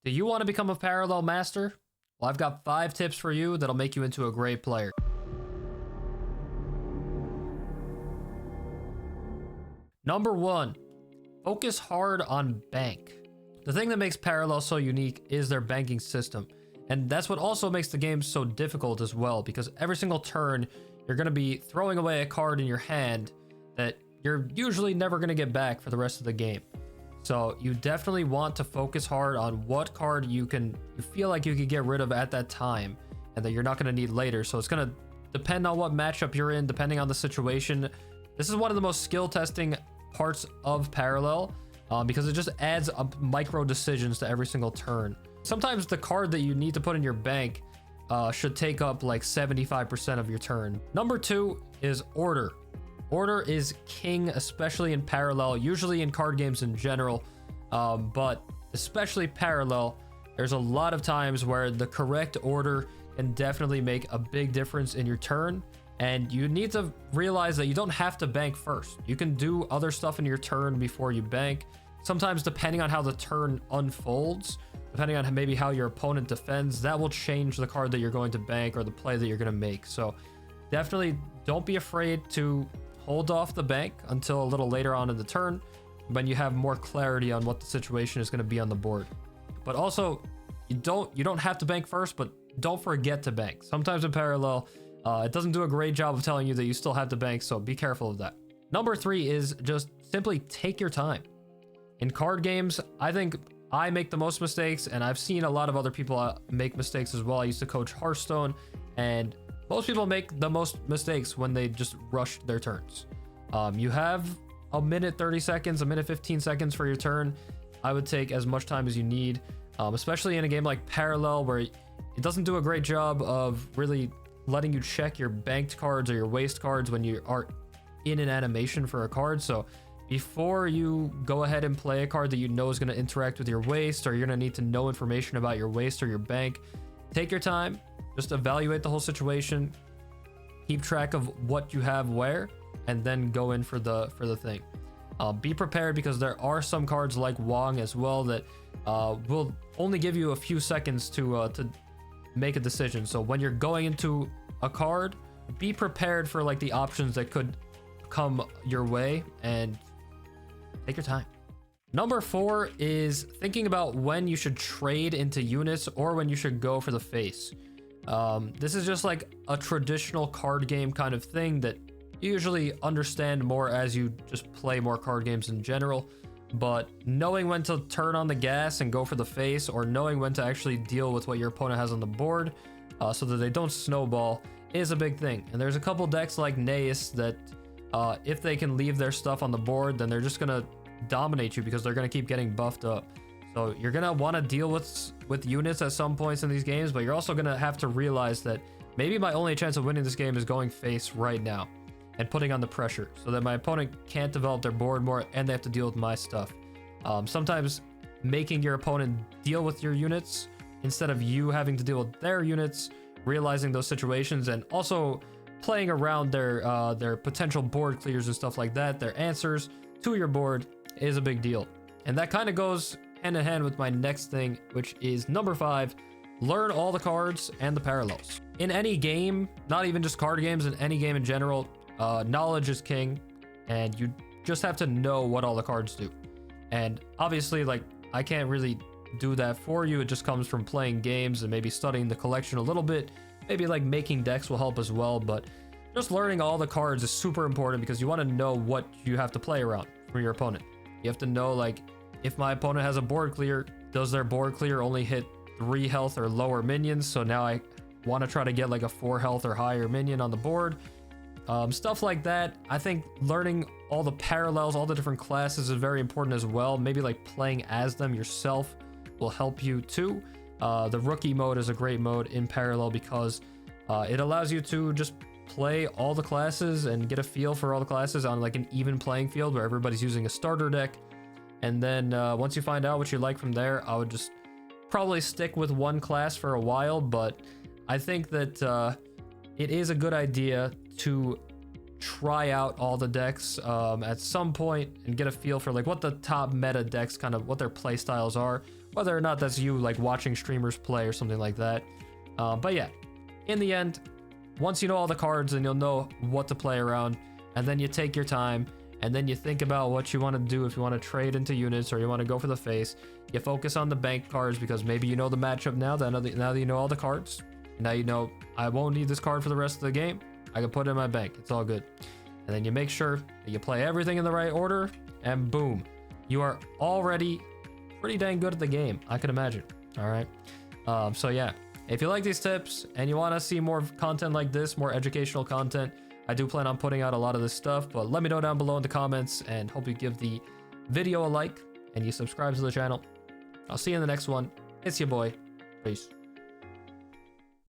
Do you want to become a parallel master? Well, I've got 5 tips for you that'll make you into a great player. Number 1, focus hard on bank. The thing that makes Parallel so unique is their banking system. And that's what also makes the game so difficult as well, because every single turn, you're going to be throwing away a card in your hand that you're usually never going to get back for the rest of the game. So you definitely want to focus hard on what card you feel like you could get rid of at that time and that you're not going to need later. So it's going to depend on what matchup you're in, depending on the situation. This is one of the most skill testing parts of Parallel because it just adds up micro decisions to every single turn. Sometimes the card that you need to put in your bank should take up like 75% of your turn. Number 2 is order. Order is king, especially in Parallel, usually in card games in general, but especially Parallel. There's a lot of times where the correct order can definitely make a big difference in your turn, and you need to realize that you don't have to bank first. You can do other stuff in your turn before you bank. Sometimes, depending on how the turn unfolds, depending on maybe how your opponent defends, that will change the card that you're going to bank or the play that you're going to make. So definitely don't be afraid to hold off the bank until a little later on in the turn when you have more clarity on what the situation is going to be on the board. But also, you don't have to bank first, but don't forget to bank. Sometimes in Parallel, it doesn't do a great job of telling you that you still have to bank, so be careful of that. Number 3 is just simply take your time. In card games, I think I make the most mistakes, and I've seen a lot of other people make mistakes as well. I used to coach Hearthstone, and most people make the most mistakes when they just rush their turns. You have a minute 30 seconds, a minute 15 seconds for your turn. I would take as much time as you need, especially in a game like Parallel, where it doesn't do a great job of really letting you check your banked cards or your waste cards when you are in an animation for a card. So before you go ahead and play a card that you know is going to interact with your waste, or you're going to need to know information about your waste or your bank, take your time. Just evaluate the whole situation, keep track of what you have where, and then go in for the thing. Be prepared, because there are some cards like Wong as well that will only give you a few seconds to make a decision. So when you're going into a card, be prepared for like the options that could come your way, and take your time. Number 4 is thinking about when you should trade into units or when you should go for the face. This is just like a traditional card game kind of thing that you usually understand more as you just play more card games in general. But knowing when to turn on the gas and go for the face, or knowing when to actually deal with what your opponent has on the board so that they don't snowball, is a big thing. And there's a couple decks like Naeus that if they can leave their stuff on the board, then they're just going to dominate you, because they're going to keep getting buffed up. So you're going to want to deal with units at some points in these games, but you're also going to have to realize that maybe my only chance of winning this game is going face right now and putting on the pressure so that my opponent can't develop their board more and they have to deal with my stuff. Sometimes making your opponent deal with your units instead of you having to deal with their units, realizing those situations, and also playing around their potential board clears and stuff like that, their answers to your board, is a big deal. And that kind of goes hand in hand with my next thing, which is number 5, learn all the cards and the parallels. In any game, not even just card games, in any game in general, knowledge is king, and you just have to know what all the cards do. And obviously, like, I can't really do that for you. It just comes from playing games and maybe studying the collection a little bit. Maybe like making decks will help as well, but just learning all the cards is super important, because you want to know what you have to play around for your opponent. You have to know, like, if my opponent has a board clear, does their board clear only hit 3 health or lower minions? So now I want to try to get like a 4 health or higher minion on the board. Stuff like that. I think learning all the parallels, all the different classes, is very important as well. Maybe like playing as them yourself will help you too. The rookie mode is a great mode in Parallel, because it allows you to just play all the classes and get a feel for all the classes on like an even playing field where everybody's using a starter deck. And then once you find out what you like from there, I would just probably stick with one class for a while. But I think that it is a good idea to try out all the decks at some point and get a feel for like what the top meta decks, kind of what their play styles are, whether or not that's you like watching streamers play or something like that. But yeah, in the end, once you know all the cards and you'll know what to play around, and then you take your time and then you think about what you want to do. If you want to trade into units or you want to go for the face, you focus on the bank cards because maybe you know the matchup now that you know all the cards. Now you know I won't need this card for the rest of the game. I can put it in my bank. It's all good. And then you make sure that you play everything in the right order, and boom, you are already pretty dang good at the game, I can imagine. All right. So yeah, if you like these tips and you want to see more content like this, more educational content, I do plan on putting out a lot of this stuff, but let me know down below in the comments, and hope you give the video a like and you subscribe to the channel. I'll see you in the next one. It's your boy. Peace.